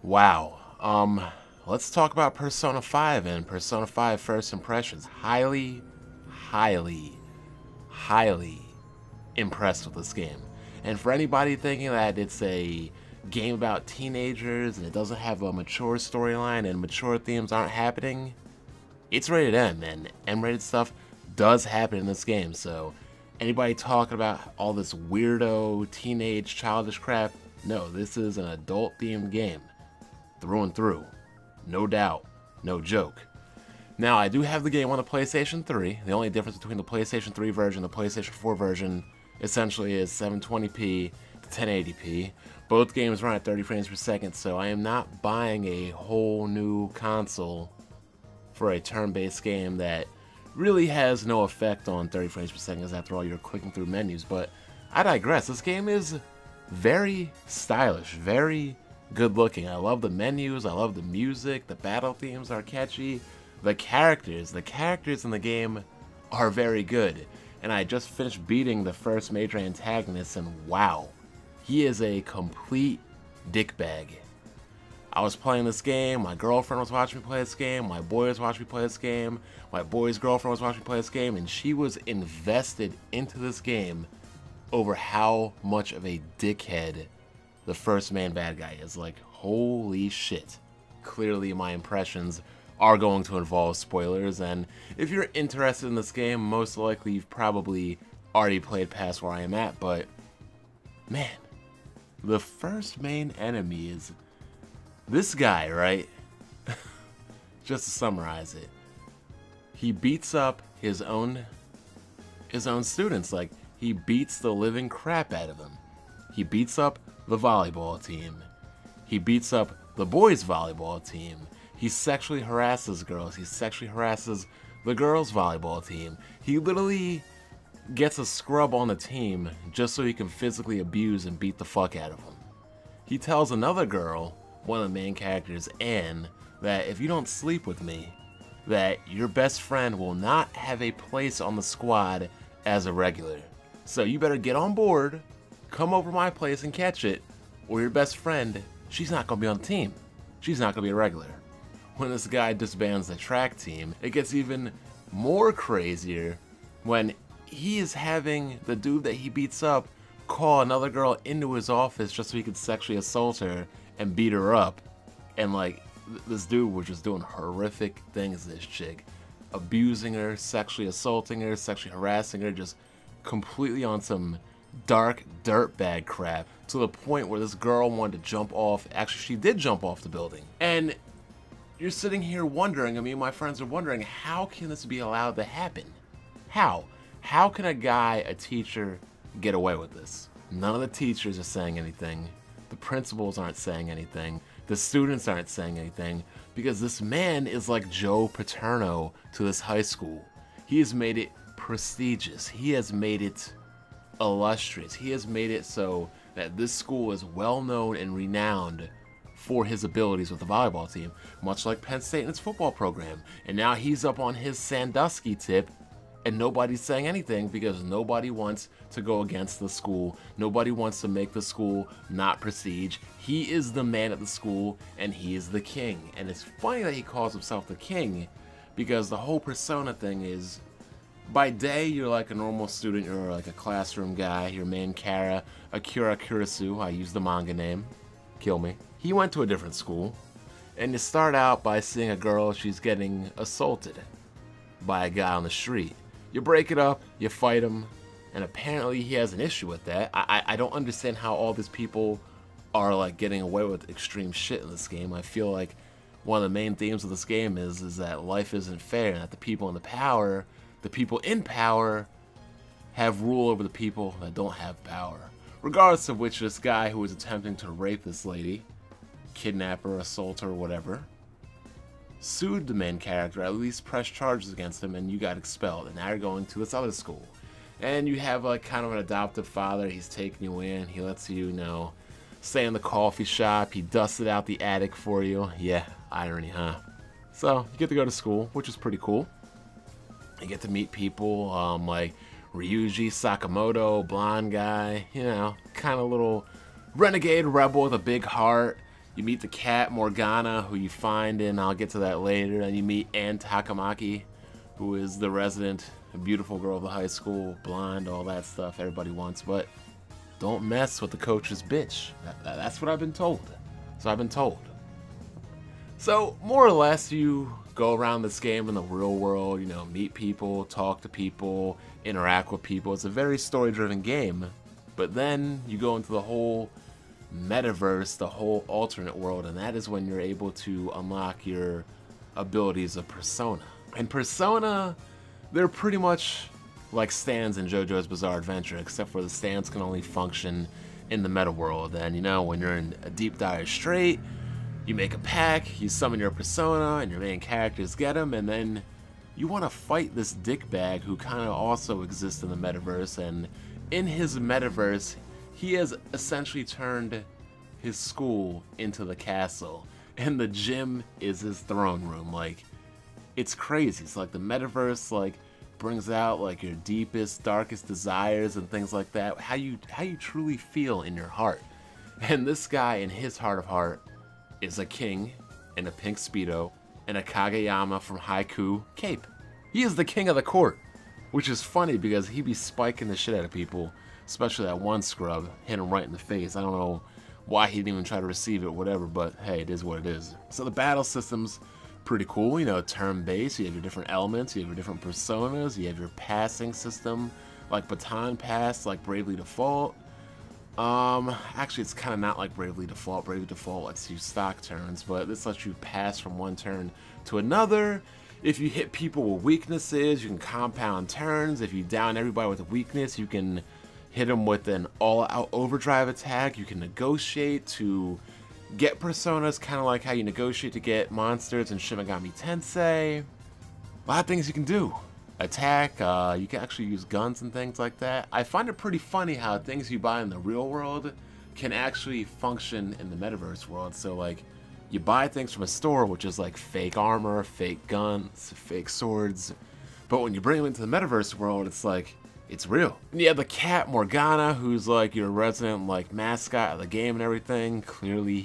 Wow. Let's talk about Persona 5 and Persona 5 first impressions. Highly, highly, highly impressed with this game. And for anybody thinking that it's a game about teenagers and it doesn't have a mature storyline and mature themes aren't happening, it's rated M, and M-rated stuff does happen in this game. So anybody talking about all this weirdo, teenage, childish crap, no, this is an adult-themed game. Through and through. No doubt. No joke. Now, I do have the game on the PlayStation 3. The only difference between the PlayStation 3 version and the PlayStation 4 version essentially is 720p to 1080p. Both games run at 30 frames per second, so I am not buying a whole new console for a turn-based game that really has no effect on 30 frames per second, as after all, you're clicking through menus. But I digress. This game is very stylish, very good looking. I love the menus, I love the music, the battle themes are catchy, the characters in the game are very good. And I just finished beating the first major antagonist, and wow, he is a complete dickbag. I was playing this game, my girlfriend was watching me play this game, my boy was watching me play this game, my boy's girlfriend was watching me play this game, and she was invested into this game over how much of a dickhead the first main bad guy is. Like, holy shit. Clearly my impressions are going to involve spoilers, and if you're interested in this game, most likely you've probably already played past where I am at, but man, the first main enemy is this guy, right? Just to summarize it, he beats up his own students. Like, he beats the living crap out of them. He beats up the volleyball team. He beats up the boys' volleyball team. He sexually harasses girls. He sexually harasses the girls' volleyball team. He literally gets a scrub on the team just so he can physically abuse and beat the fuck out of them. He tells another girl, one of the main characters, Anne, that if you don't sleep with me, that your best friend will not have a place on the squad as a regular. So you better get on board, come over my place and catch it, or your best friend, she's not going to be on the team. She's not going to be a regular. When this guy disbands the track team, it gets even more crazier when he is having the dude that he beats up call another girl into his office just so he could sexually assault her and beat her up. And like, this dude was just doing horrific things to this chick. Abusing her, sexually assaulting her, sexually harassing her, just completely on some dark dirtbag crap, to the point where this girl wanted to jump off. Actually, she did jump off the building. And you're sitting here wondering, I mean, my friends are wondering, how can this be allowed to happen? How? How can a guy, a teacher, get away with this? None of the teachers are saying anything. The principals aren't saying anything. The students aren't saying anything, because this man is like Joe Paterno to this high school. He has made it prestigious. He has made it illustrious. He has made it so that this school is well known and renowned for his abilities with the volleyball team, much like Penn State and its football program. And now he's up on his Sandusky tip, and nobody's saying anything because nobody wants to go against the school. Nobody wants to make the school not prestige. He is the man at the school, and he is the king. And it's funny that he calls himself the king, because the whole persona thing is, by day, you're like a normal student, you're like a classroom guy, your main Kara, Akira Kurisu, I use the manga name, kill me. He went to a different school, and you start out by seeing a girl, she's getting assaulted by a guy on the street. You break it up, you fight him, and apparently he has an issue with that. I don't understand how all these people are like getting away with extreme shit in this game. I feel like one of the main themes of this game is that life isn't fair, and that the people in power have rule over the people that don't have power. Regardless of which, this guy who was attempting to rape this lady, kidnap her, assault her, whatever, sued the main character, at least pressed charges against him, and you got expelled. And now you're going to this other school. And you have like kind of an adoptive father. He's taking you in. He lets you, stay in the coffee shop. He dusted out the attic for you. Yeah, irony, huh? So you get to go to school, which is pretty cool. You get to meet people like Ryuji Sakamoto, blonde guy, kind of little renegade rebel with a big heart. You meet the cat Morgana, who you find in, I'll get to that later, and you meet Anne Takamaki, who is the resident, a beautiful girl of the high school, blonde, all that stuff everybody wants, but don't mess with the coach's bitch. That's what I've been told. So I've been told. So, more or less, you go around this game in the real world, you know, meet people, talk to people, interact with people. It's a very story-driven game, but then you go into the whole metaverse, the whole alternate world, and that is when you're able to unlock your abilities of Persona. And Persona, they're pretty much like stands in JoJo's Bizarre Adventure, except for the stands can only function in the meta world. And you know, when you're in a deep dire strait, you make a pack, you summon your Persona, and your main characters get them, and then you want to fight this dickbag who kind of also exists in the metaverse. And in his metaverse, he has essentially turned his school into the castle, and the gym is his throne room. Like, it's crazy. It's like the metaverse, like, brings out like your deepest, darkest desires and things like that. How you truly feel in your heart. And this guy, in his heart of heart, is a king in a pink Speedo and a Kageyama from Haiku cape. He is the king of the court, which is funny because he be spiking the shit out of people, especially that one scrub, hit him right in the face. I don't know why he didn't even try to receive it, whatever, but hey, it is what it is. So the battle system's pretty cool, you know, turn-based. You have your different elements, you have your different personas, you have your passing system, like Baton Pass, like Bravely Default. Actually, it's kind of not like Bravely Default. Bravely Default lets you stock turns, but this lets you pass from one turn to another. If you hit people with weaknesses, you can compound turns. If you down everybody with a weakness, you can hit them with an all-out overdrive attack. You can negotiate to get personas, kind of like how you negotiate to get monsters in Shin Megami Tensei. A lot of things you can do. Attack, you can actually use guns and things like that. I find it pretty funny how things you buy in the real world can actually function in the metaverse world. So like, you buy things from a store, which is like fake armor, fake guns, fake swords, but when you bring them into the metaverse world, it's like, it's real. And you have the cat Morgana, who's like your resident like mascot of the game and everything. Clearly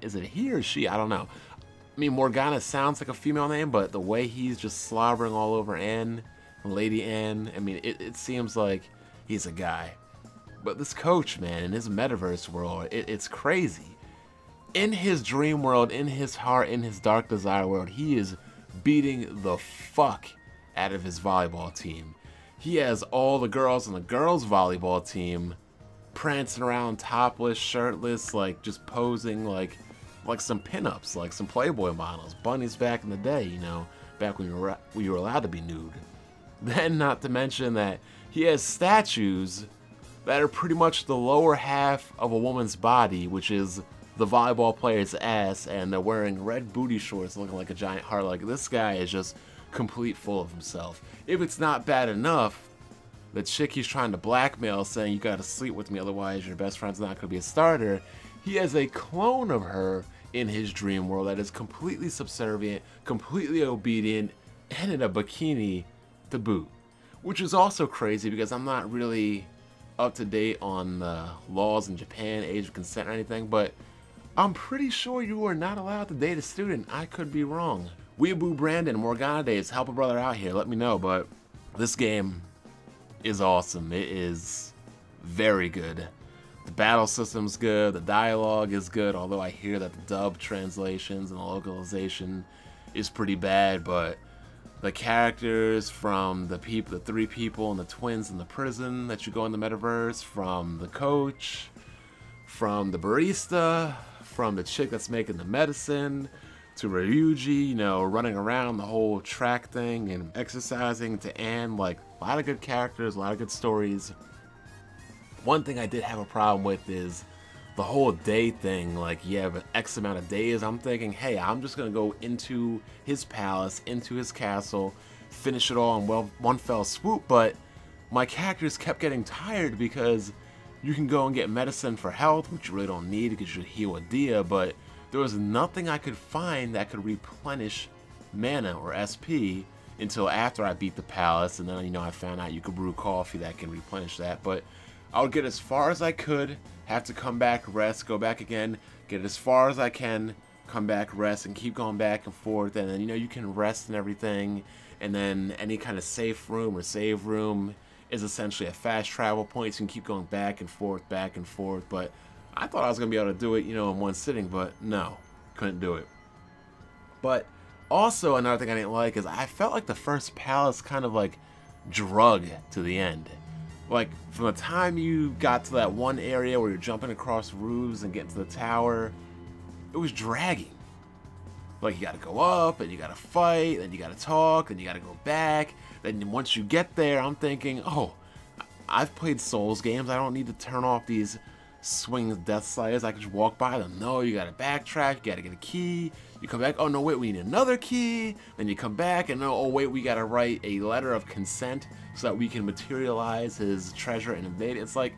is it he or she? I don't know. I mean, Morgana sounds like a female name, but the way he's just slobbering all over Anne, Lady Anne, I mean, it seems like he's a guy. But this coach, man, in his metaverse world, it's crazy. In his dream world, in his heart, in his dark desire world, he is beating the fuck out of his volleyball team. He has all the girls on the girls' volleyball team prancing around topless, shirtless, like just posing like some pinups, like some Playboy models, bunnies back in the day, you know, back when you were allowed to be nude. Then, not to mention that he has statues that are pretty much the lower half of a woman's body, which is the volleyball player's ass, and they're wearing red booty shorts looking like a giant heart. Like, this guy is just complete full of himself. If it's not bad enough, the chick he's trying to blackmail, saying you gotta sleep with me, otherwise your best friend's not gonna be a starter, he has a clone of her in his dream world that is completely subservient, completely obedient, and in a bikini to boot. Which is also crazy because I'm not really up to date on the laws in Japan, age of consent or anything, but I'm pretty sure you are not allowed to date a student. I could be wrong. Weeaboo Brandon, Morgana Days, help a brother out here, let me know, but this game is awesome. It is very good. The battle system's good, the dialogue is good, although I hear that the dub translations and the localization is pretty bad, but the characters from the three people and the twins in the prison that you go in the metaverse, from the coach, from the barista, from the chick that's making the medicine, to Ryuji, you know, running around the whole track thing and exercising, to Anne, like, a lot of good characters, a lot of good stories. One thing I did have a problem with is the whole day thing. Like, you have an X amount of days. I'm thinking, hey, I'm just gonna go into his palace, into his castle, finish it all in one fell swoop, but my characters kept getting tired because you can go and get medicine for health, which you really don't need because you heal a Dia, but there was nothing I could find that could replenish mana or SP until after I beat the palace, and then, you know, I found out you could brew coffee that can replenish that. But I would get as far as I could, have to come back, rest, go back again, get as far as I can, come back, rest, and keep going back and forth. And then, you know, you can rest and everything. And then any kind of safe room or save room is essentially a fast travel point. So you can keep going back and forth, back and forth. But I thought I was going to be able to do it, you know, in one sitting. But no, couldn't do it. But also another thing I didn't like is I felt like the first palace kind of like drug to the end. Like from the time you got to that one area where you're jumping across roofs and getting to the tower, it was dragging. Like you gotta go up and you gotta fight, then you gotta talk, then you gotta go back. Then once you get there, I'm thinking, oh, I've played Souls games. I don't need to turn off these swing death slayers. I can just walk by them. No, you gotta backtrack, you gotta get a key. You come back, oh no, wait, we need another key. Then you come back and oh wait, we gotta write a letter of consent so that we can materialize his treasure and invade it. It's like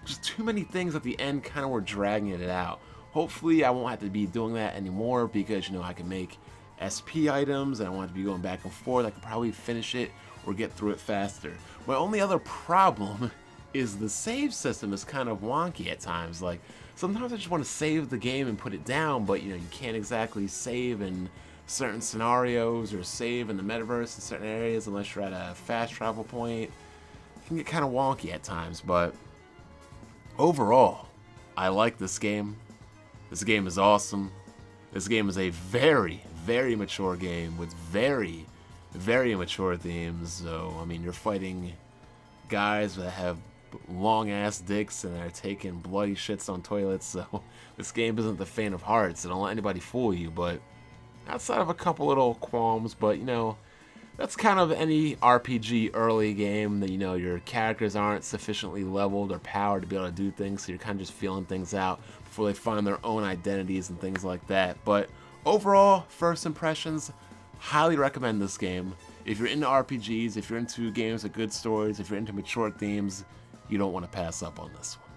just too many things at the end kind of were dragging it out. Hopefully I won't have to be doing that anymore because, you know, I can make SP items and I want to be going back and forth. I could probably finish it or get through it faster. My only other problem is the save system is kind of wonky at times. Like sometimes I just want to save the game and put it down, but you know, you can't exactly save in certain scenarios or save in the metaverse in certain areas unless you're at a fast travel point. It can get kind of wonky at times, but overall, I like this game. This game is awesome. This game is a very, very mature game with very, very mature themes. So, I mean, you're fighting guys that have long-ass dicks and are taking bloody shits on toilets. So, this game isn't the faint of heart, so don't let anybody fool you. But outside of a couple little qualms, but, you know, that's kind of any RPG early game that, you know, your characters aren't sufficiently leveled or powered to be able to do things, so you're kind of just feeling things out before they find their own identities and things like that. But overall, first impressions, highly recommend this game. If you're into RPGs, if you're into games with good stories, if you're into mature themes, you don't want to pass up on this one.